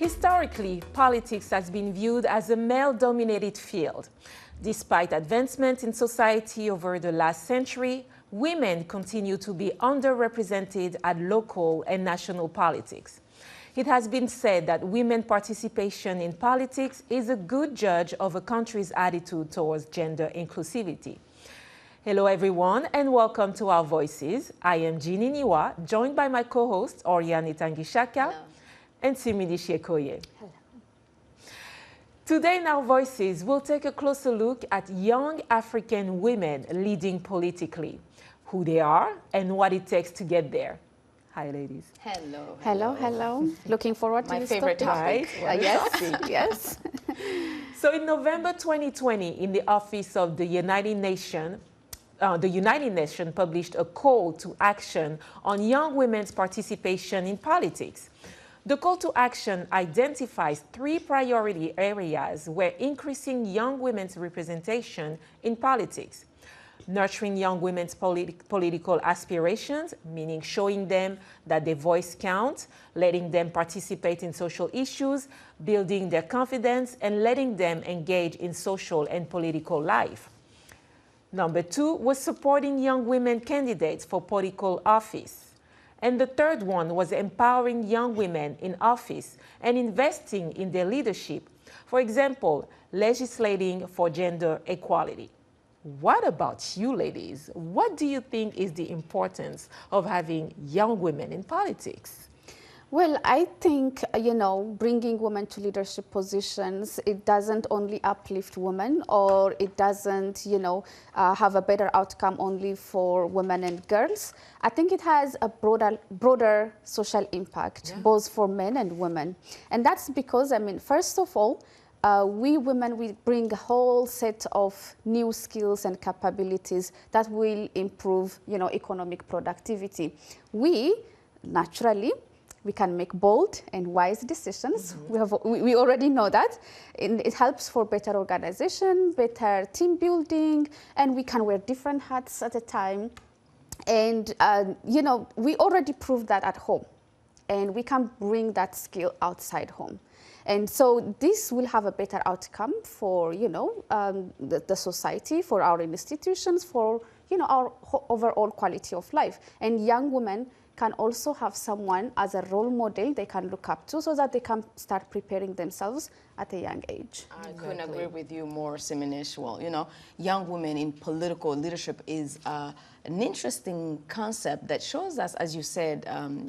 Historically, politics has been viewed as a male-dominated field. Despite advancement in society over the last century, women continue to be underrepresented at local and national politics. It has been said that women's participation in politics is a good judge of a country's attitude towards gender inclusivity. Hello everyone and welcome to Our Voices. I am Jeannie Niwa, joined by my co-hosts Oriane Tangishaka and Simini Shekoye. Hello. Today in Our Voices, we'll take a closer look at young African women leading politically, who they are and what it takes to get there. Hi, ladies. Hello. Hello, hello. Looking forward to My this favorite topic. Yes. So in November 2020, in the office of the United Nations published a call to action on young women's participation in politics. The call to action identifies 3 priority areas where increasing young women's representation in politics: nurturing young women's political aspirations, meaning showing them that their voice counts, letting them participate in social issues, building their confidence, and letting them engage in social and political life. Number 2 was supporting young women candidates for political office. And the third one was empowering young women in office and investing in their leadership. For example, legislating for gender equality. What about you, ladies? What do you think is the importance of having young women in politics? Well, I think, bringing women to leadership positions, it doesn't only uplift women, or it doesn't, have a better outcome only for women and girls. I think it has a broader social impact, both for men and women. And that's because, first of all, we women, we bring a whole set of new skills and capabilities that will improve, economic productivity. We can make bold and wise decisions. We already know that. And it helps for better organization, better team building, and we can wear different hats at a time. And, we already proved that at home. And we can bring that skill outside home. And so this will have a better outcome for, the society, for our institutions, for, our overall quality of life. And young women can also have someone as a role model they can look up to so that they can start preparing themselves at a young age. I couldn't agree with you more, Siminish. Well, young women in political leadership is an interesting concept that shows us, as you said,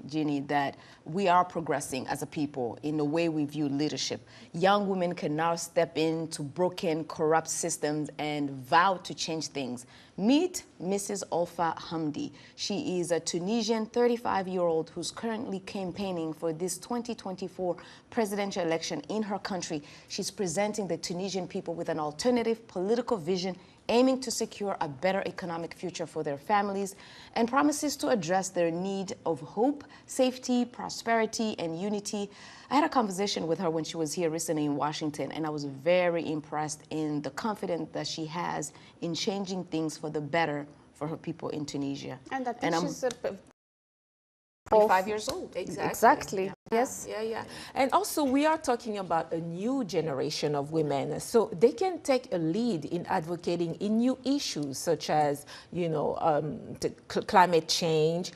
Jeannie, that we are progressing as a people in the way we view leadership. Young women can now step into broken, corrupt systems and vow to change things. Meet Mrs. Alpha Hamdi. She is a Tunisian 35-year-old who's currently campaigning for this 2024 presidential election in her country. She's presenting the Tunisian people with an alternative political vision aiming to secure a better economic future for their families, and promises to address their need of hope, safety, prosperity, and unity. I had a conversation with her when she was here recently in Washington, and I was very impressed in the confidence that she has in changing things for the better for her people in Tunisia. And I think she's 35 years old. Exactly. Yeah. Yes. Yeah. And also we are talking about a new generation of women. So they can take a lead in advocating in new issues such as, climate change,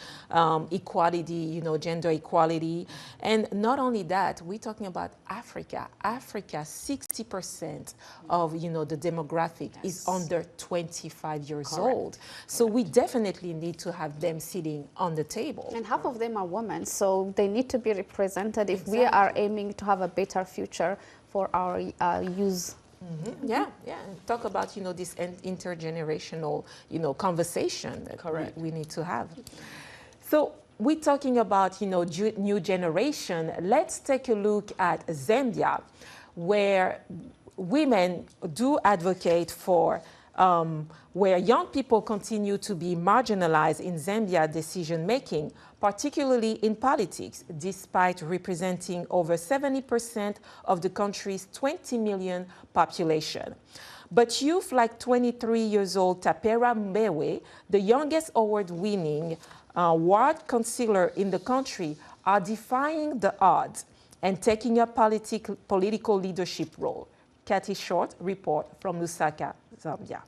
equality, gender equality. And not only that, we're talking about Africa. Africa, 60% of, the demographic is under 25 years old. So we definitely need to have them sitting on the table. And half of them are women, so they need to be represented if we are aiming to have a better future for our youth. Yeah. And talk about, this intergenerational, conversation that we need to have. So we're talking about, new generation. Let's take a look at Zambia, where women do advocate for where young people continue to be marginalized in Zambia decision-making, particularly in politics, despite representing over 70% of the country's 20 million population. But youth like 23-year-old Tapera Mbewe, the youngest award-winning ward councillor in the country, are defying the odds and taking up political leadership role. Kathy Short report from Lusaka, Zambia.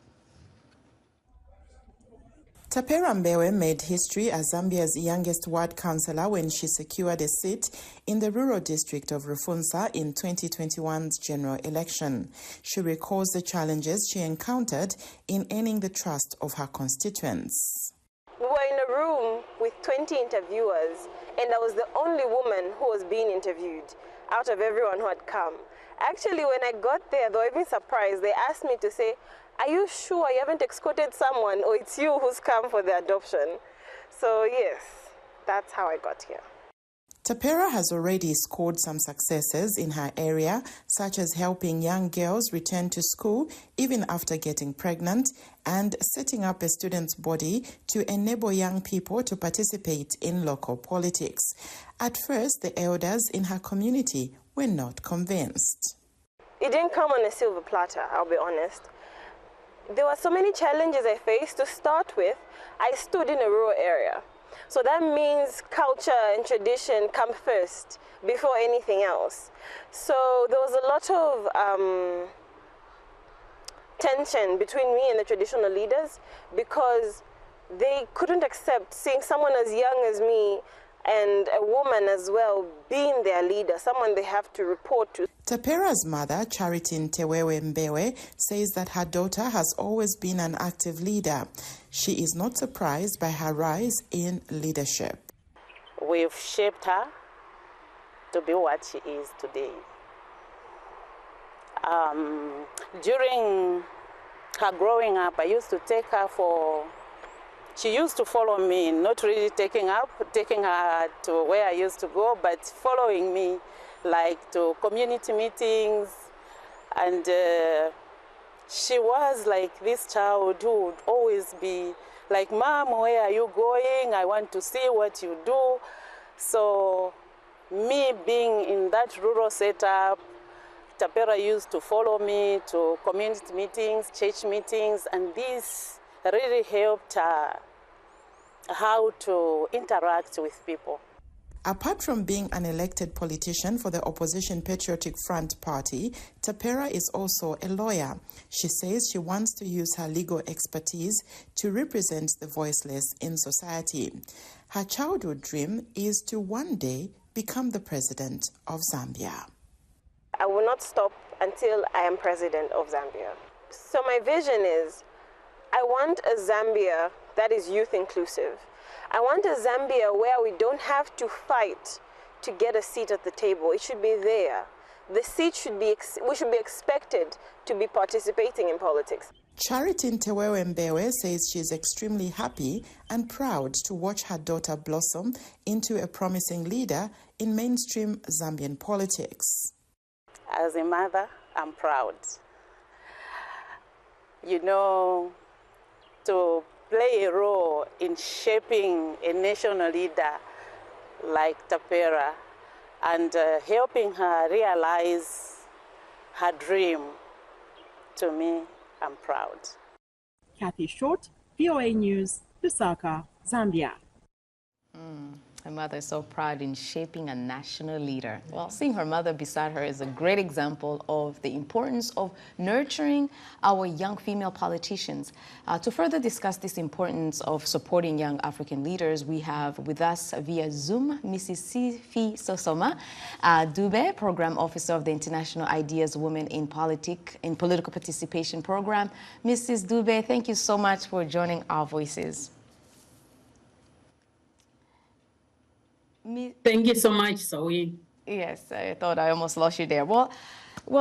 Tapera Mbewe made history as Zambia's youngest ward councillor when she secured a seat in the rural district of Rufunsa in 2021's general election. She recalls the challenges she encountered in earning the trust of her constituents. We were in a room with 20 interviewers, and I was the only woman who was being interviewed out of everyone who had come. Actually, when I got there, they were even surprised. They asked me to say, "Are you sure you haven't escorted someone, or it's you who's come for the adoption?" So yes, that's how I got here. Tapera has already scored some successes in her area, such as helping young girls return to school even after getting pregnant and setting up a students' body to enable young people to participate in local politics. At first, the elders in her community were not convinced. It didn't come on a silver platter, I'll be honest. There were so many challenges I faced. To start with, I stood in a rural area. So that means culture and tradition come first before anything else. So there was a lot of tension between me and the traditional leaders because they couldn't accept seeing someone as young as me and a woman as well being their leader, someone they have to report to. Tapera's mother, Charity Ntewewe Mbewe, says that her daughter has always been an active leader. She is not surprised by her rise in leadership. We've shaped her to be what she is today. During her growing up, I used to take her she used to follow me, not really taking her to where I used to go, but following me, like to community meetings. And she was like this child who would always be like, "Mom, where are you going? I want to see what you do." So me being in that rural setup, Tapera used to follow me to community meetings, church meetings, and this really helped her how to interact with people. Apart from being an elected politician for the opposition Patriotic Front Party, Tapera is also a lawyer. She says she wants to use her legal expertise to represent the voiceless in society. Her childhood dream is to one day become the president of Zambia. I will not stop until I am president of Zambia. So my vision is, I want a Zambia that is youth inclusive. I want a Zambia where we don't have to fight to get a seat at the table. It should be there. The seat should be, we should be expected to be participating in politics. Charity Ntewewe Mbewe says she is extremely happy and proud to watch her daughter blossom into a promising leader in mainstream Zambian politics. As a mother, I'm proud. You know, to play a role in shaping a national leader like Tapera and helping her realize her dream, to me, I'm proud. Kathy Short, VOA News, Lusaka, Zambia. Her mother is so proud in shaping a national leader. Well, seeing her mother beside her is a great example of the importance of nurturing our young female politicians. To further discuss this importance of supporting young African leaders, we have with us via Zoom Mrs. Sifisosami Dube, Program Officer of the International Ideas Women in Political Participation Program. Mrs. Dube, thank you so much for joining our voices. Thank you so much, Zoe. Yes, I thought I almost lost you there. Well,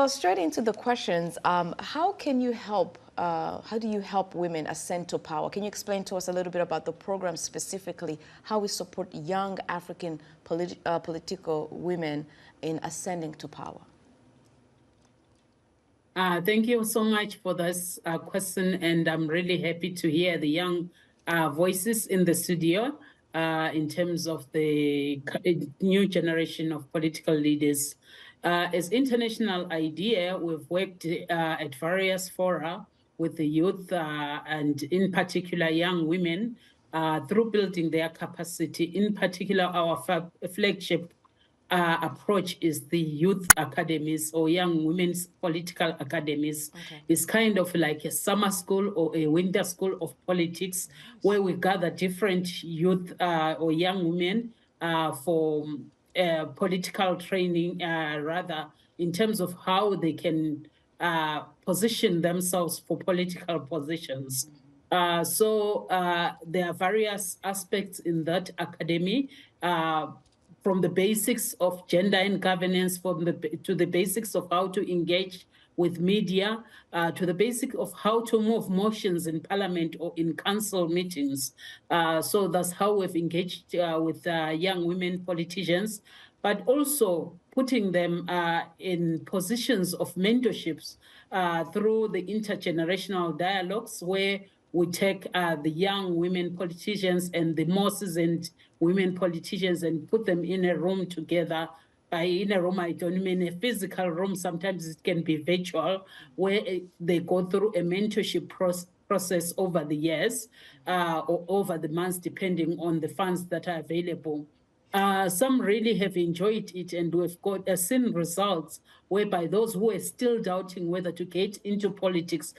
straight into the questions. How can you help? How do you help women ascend to power? Can you explain to us a little bit about the program specifically, how we support young African political women in ascending to power? Thank you so much for this question, and I'm really happy to hear the young voices in the studio. In terms of the new generation of political leaders. As International IDEA, we've worked at various fora with the youth and in particular young women through building their capacity, in particular our flagship approach is the youth academies or young women's political academies. Okay. It's kind of like a summer school or a winter school of politics, where we gather different youth or young women for political training, rather, in terms of how they can position themselves for political positions. So there are various aspects in that academy, from the basics of gender and governance, to the basics of how to engage with media, to the basic of how to move motions in parliament or in council meetings. So that's how we've engaged with young women politicians, but also putting them in positions of mentorships through the intergenerational dialogues, where we take the young women politicians and the more seasoned women politicians and put them in a room together. By in a room, I don't mean a physical room. Sometimes it can be virtual, where they go through a mentorship process over the years or over the months, depending on the funds that are available. Some really have enjoyed it, and we've got seen results whereby those who are still doubting whether to get into politics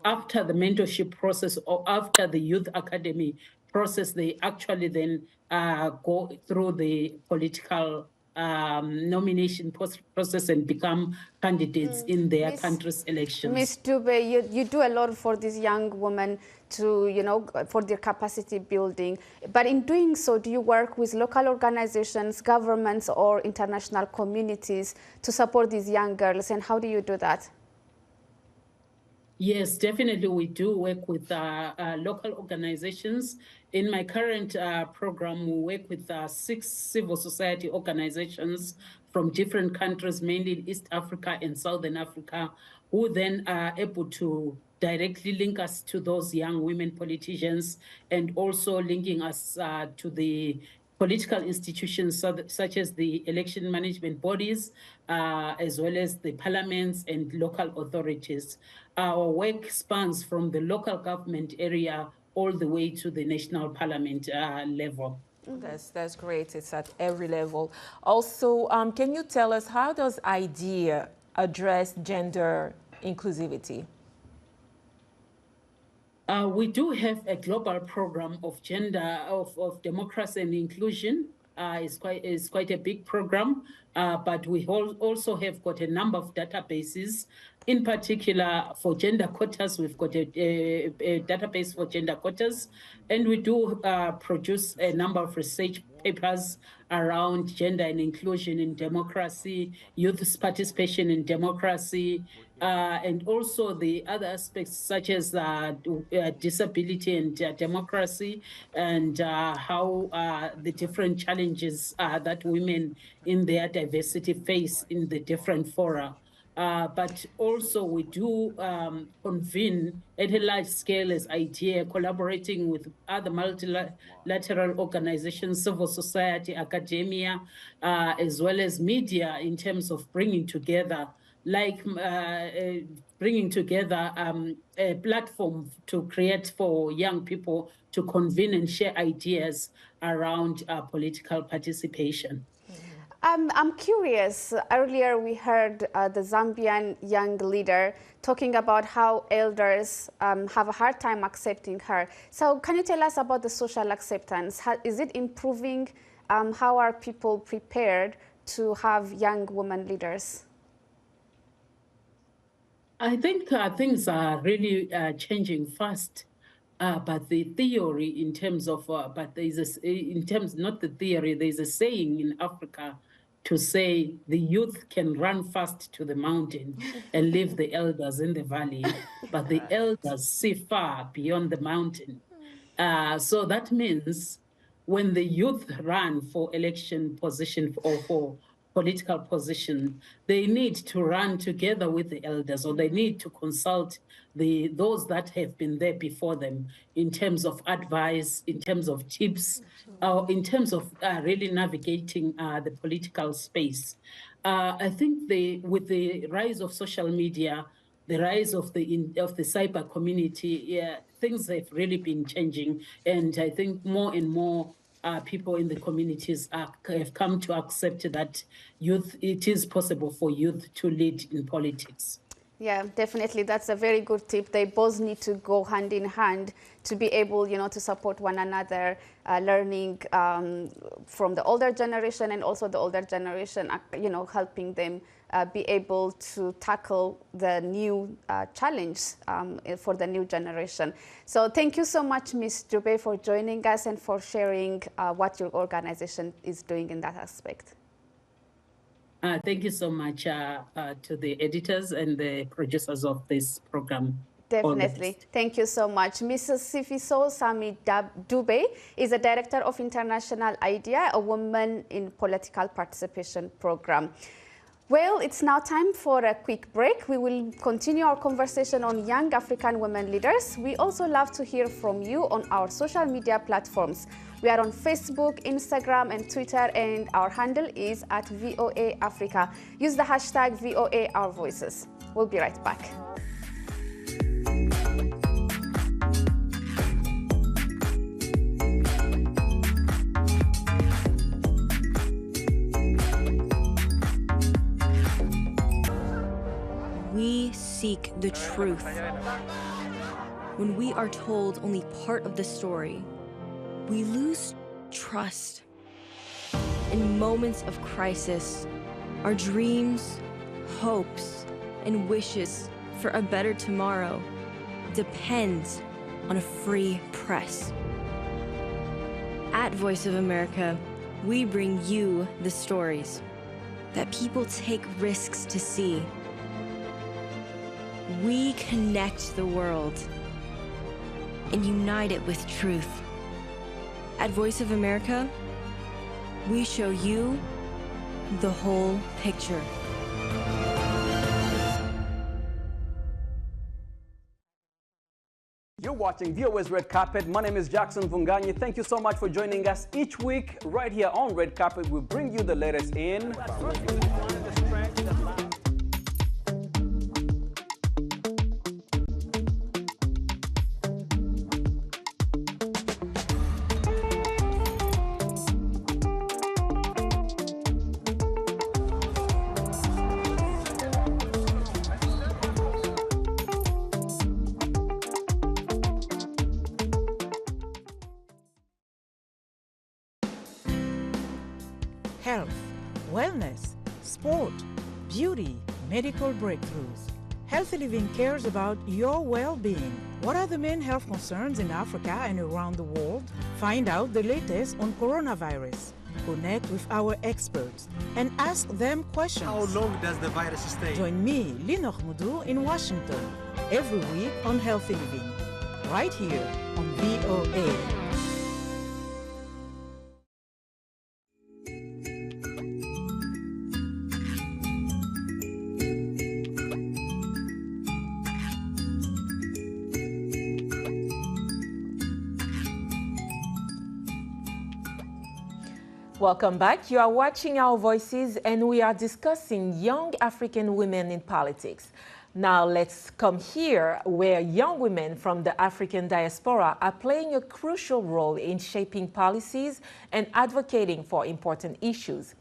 after the mentorship process or after the youth academy process, they actually then go through the political nomination process and become candidates in their country's elections. Ms. Dube, you do a lot for these young women to, for their capacity building. But in doing so, do you work with local organizations, governments, or international communities to support these young girls? And how do you do that? Yes, definitely. We do work with local organizations. In my current program, we work with 6 civil society organizations from different countries, mainly in East Africa and Southern Africa, who then are able to directly link us to those young women politicians, and also linking us to the political institutions such as the election management bodies, as well as the parliaments and local authorities. Our work spans from the local government area all the way to the national parliament level. That's great. It's at every level. Also, can you tell us, how does IDEA address gender inclusivity? We do have a global program of of democracy and inclusion. It's quite a big program, but we also have got a number of databases. In particular, for gender quotas, we've got a database for gender quotas, and we do produce a number of research papers around gender and inclusion in democracy, youth's participation in democracy, and also the other aspects such as disability and democracy, and how the different challenges that women in their diversity face in the different fora. But also we do convene at a large scale as IDEA, collaborating with other multilateral organizations, civil society, academia, as well as media, in terms of bringing together a platform to create for young people to convene and share ideas around political participation. I'm curious. Earlier, we heard the Zambian young leader talking about how elders have a hard time accepting her. So can you tell us about the social acceptance? Is it improving? How are people prepared to have young women leaders? I think things are really changing fast. But the theory in terms of, not the theory, there's a saying in Africa to say the youth can run fast to the mountain and leave the elders in the valley, but the elders see far beyond the mountain. So that means when the youth run for election position or for political position, they need to run together with the elders, or they need to consult those that have been there before them in terms of advice, in terms of tips, in terms of really navigating the political space. I think with the rise of social media, the rise of the cyber community, things have really been changing, and I think more and more people in the communities have come to accept that it is possible for youth to lead in politics. Yeah, definitely. That's a very good tip. They both need to go hand in hand to be able, to support one another, learning from the older generation and also the older generation, helping them be able to tackle the new challenge for the new generation. So thank you so much, Ms. Dube, for joining us and for sharing what your organization is doing in that aspect. Thank you so much to the editors and the producers of this program. Definitely. Thank you so much. Mrs. Sifisosami Dube is the Director of International IDEA, a Women in Political Participation program. Well, it's now time for a quick break. We will continue our conversation on young African women leaders. We also love to hear from you on our social media platforms. We are on Facebook, Instagram, and Twitter, and our handle is @VOA Africa. Use the hashtag VOA Our Voices. We'll be right back. We seek the truth. When we are told only part of the story, we lose trust. In moments of crisis, our dreams, hopes, and wishes for a better tomorrow depends on a free press. At Voice of America, we bring you the stories that people take risks to see. We connect the world and unite it with truth. At Voice of America, we show you the whole picture. You're watching VOA's Red Carpet. My name is Jackson Vunganyi. Thank you so much for joining us each week right here on Red Carpet. We bring you the latest in health, wellness, sport, beauty, medical breakthroughs. Healthy Living cares about your well-being. What are the main health concerns in Africa and around the world? Find out the latest on coronavirus. Connect with our experts and ask them questions. How long does the virus stay? Join me, Linor Moudou, in Washington every week on Healthy Living, right here on VOA. Welcome back. You are watching Our Voices, and we are discussing young African women in politics. Now let's come here, where young women from the African diaspora are playing a crucial role in shaping policies and advocating for important issues.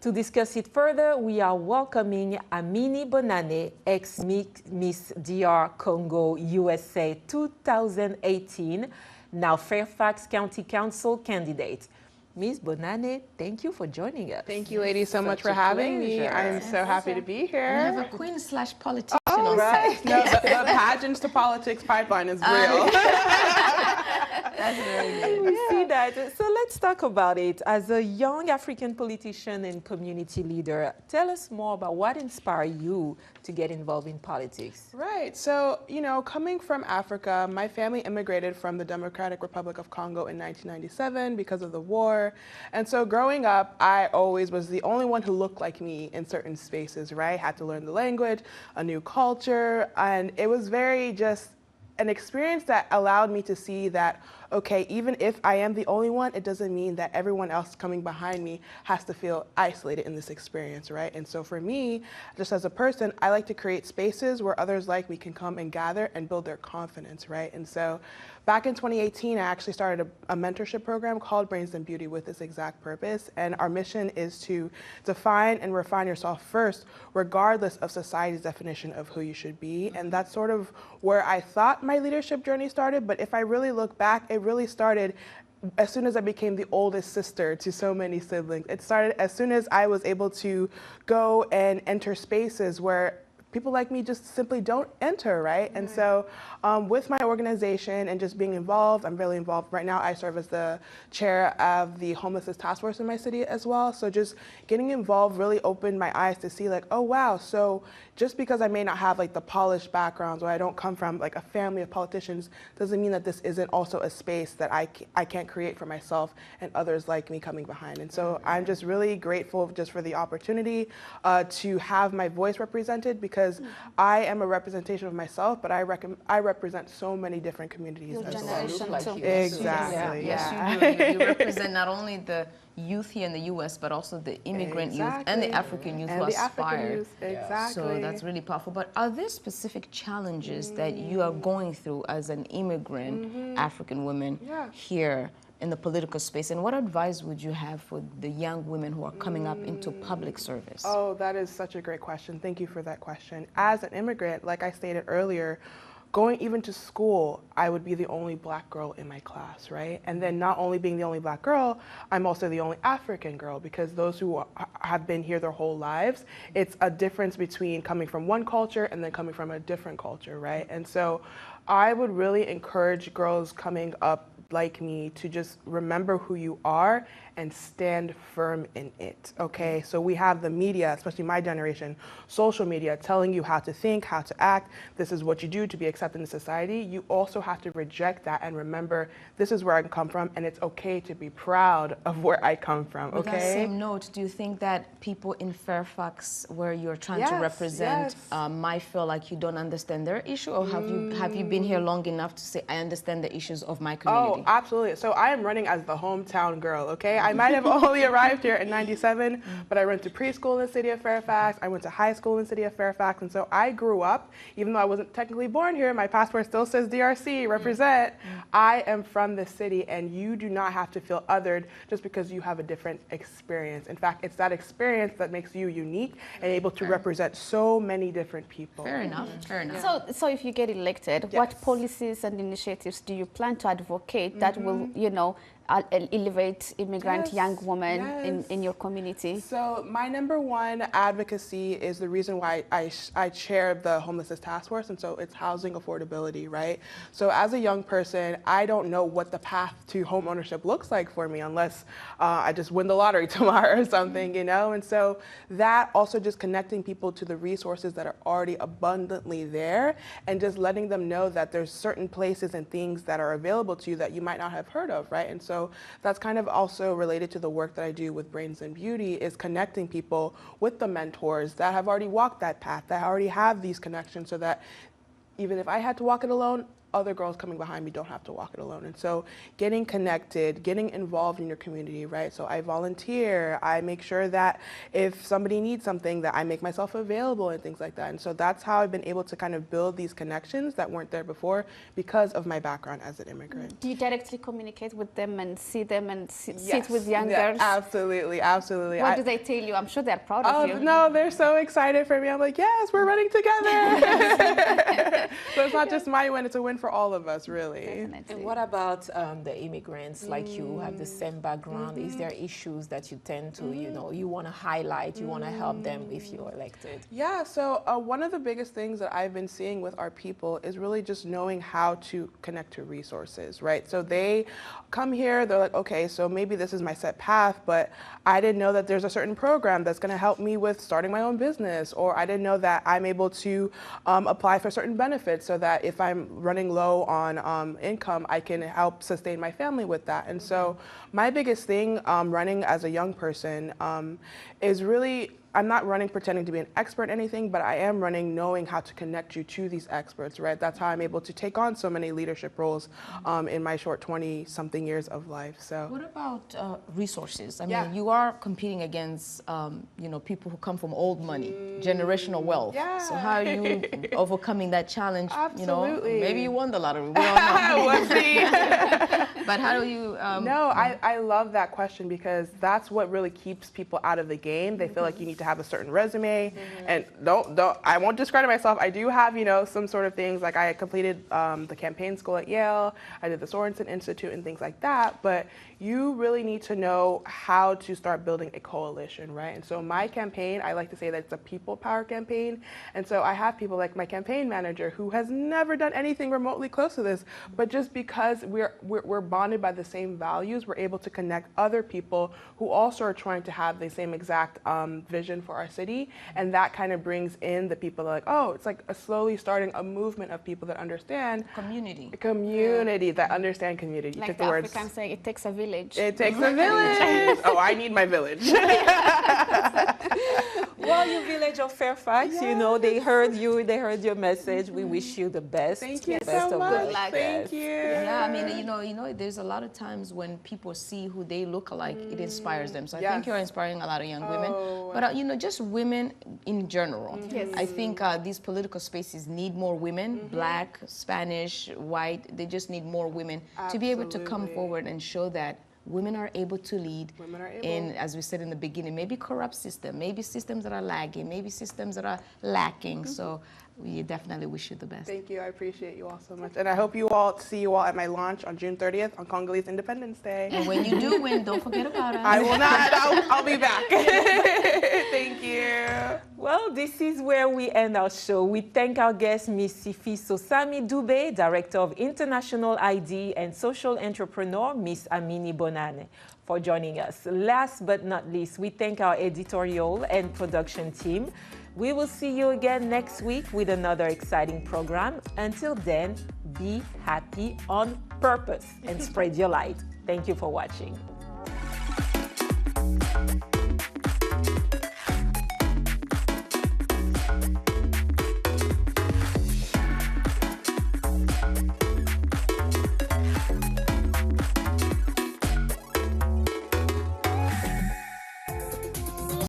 To discuss it further, we are welcoming Amini Bonane, ex-Miss DR Congo USA 2018, now Fairfax County Council candidate. Ms. Bonane, thank you for joining us. Thank you, ladies, so much for having me. I'm so happy to be here. We have a queen/politician on site. No, the pageants to politics pipeline is real. That's very good. We see that. So let's talk about it. As a young African politician and community leader, tell us more about what inspired you to get involved in politics. Right. So, coming from Africa, my family immigrated from the Democratic Republic of Congo in 1997 because of the war. And so growing up, I always was the only one who looked like me in certain spaces, right? Had to learn the language, a new culture, and it was very just an experience that allowed me to see that, okay, even if I am the only one, it doesn't mean that everyone else coming behind me has to feel isolated in this experience, right? And so for me, just as a person, I like to create spaces where others like me can come and gather and build their confidence, right? And so back in 2018, I actually started a mentorship program called Brains and Beauty with this exact purpose. And our mission is to define and refine yourself first, regardless of society's definition of who you should be. And that's sort of where I thought my leadership journey started. But if I really look back, it really started as soon as I became the oldest sister to so many siblings. It started as soon as I was able to go and enter spaces where people like me just simply don't enter, right? And so with my organization and just being involved, I'm really involved. Right now I serve as the chair of the homelessness task force in my city as well. So just getting involved really opened my eyes to see like, oh wow, so just because I may not have like the polished backgrounds or I don't come from like a family of politicians doesn't mean that this isn't also a space that I can't create for myself and others like me coming behind. And so I'm just really grateful just for the opportunity to have my voice represented, because I am a representation of myself, but I represent so many different communities Your as generation well. too. Exactly. Yes, you represent not only the youth here in the U.S., but also the immigrant youth and the African youth who aspire. Exactly. So that's really powerful. But are there specific challenges that you are going through as an immigrant African woman here in the political space? And what advice would you have for the young women who are coming up into public service? Oh, that is such a great question. Thank you for that question. As an immigrant, like I stated earlier, going even to school, I would be the only black girl in my class, right? And then not only being the only black girl, I'm also the only African girl, because those who have been here their whole lives, it's a difference between coming from one culture and then coming from a different culture, right? And so I would really encourage girls coming up like me to just remember who you are and stand firm in it, okay? So we have the media, especially my generation, social media, telling you how to think, how to act. This is what you do to be accepted in society. You also have to reject that and remember, this is where I come from, and it's okay to be proud of where I come from, okay? On that same note, do you think that people in Fairfax, where you're trying to represent, might feel like you don't understand their issue, or have you been here long enough to say, I understand the issues of my community? Oh, absolutely. So I am running as the hometown girl, okay? I might have only arrived here in '97, but I went to preschool in the city of Fairfax. I went to high school in the city of Fairfax. And so I grew up, even though I wasn't technically born here, my passport still says DRC, represent. I am from the city, and you do not have to feel othered just because you have a different experience. In fact, it's that experience that makes you unique and able to represent so many different people. Fair enough, fair enough. So if you get elected, what policies and initiatives do you plan to advocate that will, you know, elevate immigrant young women in your community? So my number one advocacy is the reason why I chair the homelessness task force, and so it's housing affordability, right? So as a young person, I don't know what the path to home ownership looks like for me unless I just win the lottery tomorrow or something, you know? And so that also just connecting people to the resources that are already abundantly there, and just letting them know that there's certain places and things that are available to you that you might not have heard of, right? And so that's kind of also related to the work that I do with Brains and Beauty, is connecting people with the mentors that have already walked that path, that already have these connections, so that even if I had to walk it alone, other girls coming behind me don't have to walk it alone. And so getting connected, getting involved in your community, right? So I volunteer, I make sure that if somebody needs something, that I make myself available and things like that. And so that's how I've been able to kind of build these connections that weren't there before because of my background as an immigrant. Do you directly communicate with them and see them and sit with young girls? Absolutely, absolutely. What do they tell you? I'm sure they're proud of you. No, they're so excited for me. I'm like, yes, we're running together. So it's not just my win, it's a win for all of us, really. Definitely. And what about the immigrants like you who have the same background? Is there issues that you tend to, you know, you want to highlight, you want to help them if you're elected? Yeah, so one of the biggest things that I've been seeing with our people is really just knowing how to connect to resources, right? So they come here, they're like, okay, so maybe this is my set path, but I didn't know that there's a certain program that's going to help me with starting my own business, or I didn't know that I'm able to apply for certain benefits so that if I'm running low on income, I can help sustain my family with that. And so my biggest thing running as a young person is really I'm not running pretending to be an expert in anything, but I am running knowing how to connect you to these experts, right? That's how I'm able to take on so many leadership roles in my short 20-something years of life. So, what about resources? I Yeah. mean, you are competing against, people who come from old money, generational wealth. Yeah. So how are you overcoming that challenge? Absolutely. Maybe you won the lottery. We don't know. We'll see. But how do you? I love that question because that's what really keeps people out of the game. They feel like you need to have a certain resume, and don't. I won't discredit myself. I do have some sort of things, like I completed the campaign school at Yale. I did the Sorensen Institute and things like that. But you really need to know how to start building a coalition, right? And so my campaign, I like to say that it's a people power campaign. And so I have people like my campaign manager who has never done anything remotely close to this, but just because we're bonded by the same values, we're able to connect other people who also are trying to have the same exact vision for our city. And that kind of brings in the people that are like, oh, it's like slowly starting a movement of people that understand community. That understand community. Like the Africans say, it takes a village. It takes a village. Oh, I need my village. Well, you village of Fairfax, they heard you, they heard your message. We wish you the best. Thank you best so of much. luck. Thank you. Yeah, I mean, there's a lot of times when people see who they look alike, it inspires them. So I think you're inspiring a lot of young women. But, just women in general. Yes. I think these political spaces need more women, Black, Spanish, white. They just need more women to be able to come forward and show that women are able to lead in, as we said in the beginning, maybe corrupt system, maybe systems that are lagging, maybe systems that are lacking. So we definitely wish you the best. Thank you. I appreciate you all so much. And I hope see you all at my launch on June 30th on Congolese Independence Day. And when you do win, don't forget about us. I will not. I'll be back. Thank you. Well, this is where we end our show. We thank our guest, Ms. Sifisosami Dube, Director of International ID and Social Entrepreneur, Ms. Amini Bonane, for joining us. Last but not least, we thank our editorial and production team. We will see you again next week with another exciting program. Until then, be happy on purpose and spread your light. Thank you for watching.